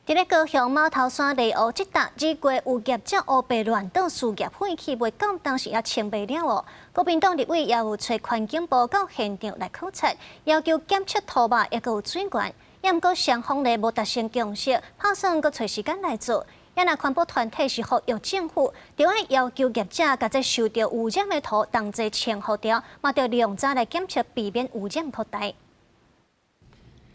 伫咧高雄毛头山内湖，即搭日月有业者乌白乱倒事业废弃物，到当时也清不了哦。国民党立委也有找环境部到现场来考察，要求检测土壤，也有水源。也毋过双方咧无达成共识，打算搁找时间来做。也若环保团体是服由政府，就要要求业者甲这受到污染的土同齐清好掉，嘛着量早来检测，避免污染扩大。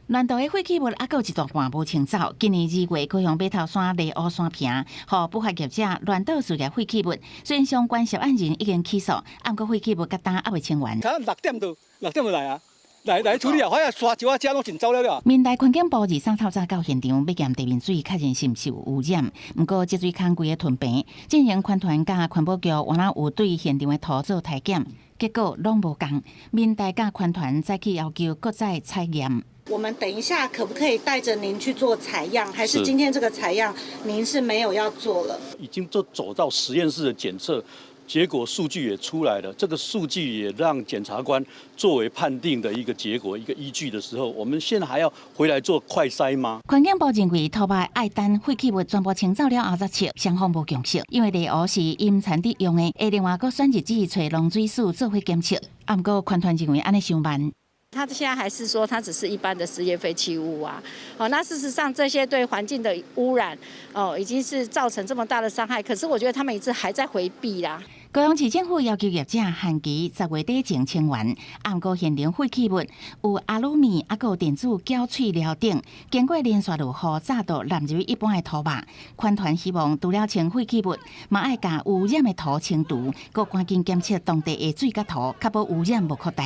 乱倒的废弃物还有一大半无清走。今年2月，高雄马头山内湖山坪，互不法业者乱倒事业废弃物。虽然相关涉案人已经起诉，不过废弃物甲单还未清完。他6点就来啊，来处理啊，反正刷石啊、遮拢真走了。民代环境部23透早到现场，要验地面水确认是毋是有污染。不过这水坑规个屯平，进行环团甲环保局原来有对现场的土做体检，结果拢无共。民代甲环团再去要求搁再采验。我们等一下可不可以带着您去做采样？还是今天这个采样您是没有要做了？已经都走到实验室的检测，结果数据也出来了。这个数据也让检察官作为判定的一个结果、一个依据的时候，我们现在还要回来做快筛吗？环境部认为土白爱等废弃物全部清走了后再撤，双方无共识，因为内湖是因产地用的，会另外搁选日子找农水署做伙检测。不过环团认为安尼伤慢。他现在还是说它只是一般的实验废弃物啊，那事实上这些对环境的污染，已经是造成这么大的伤害。可是我觉得他们一直还在回避啦。高雄市政府要求业者限期10月底前清完，不过现场废弃物有阿鲁米、有电子胶脆料等，经过连续落雨早都淋入一般的土壤。环团希望除了清废弃物，嘛爱将污染的土清除，搁赶紧检测当地的水甲土，确保污染无扩大。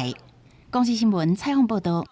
公视新闻采访报道。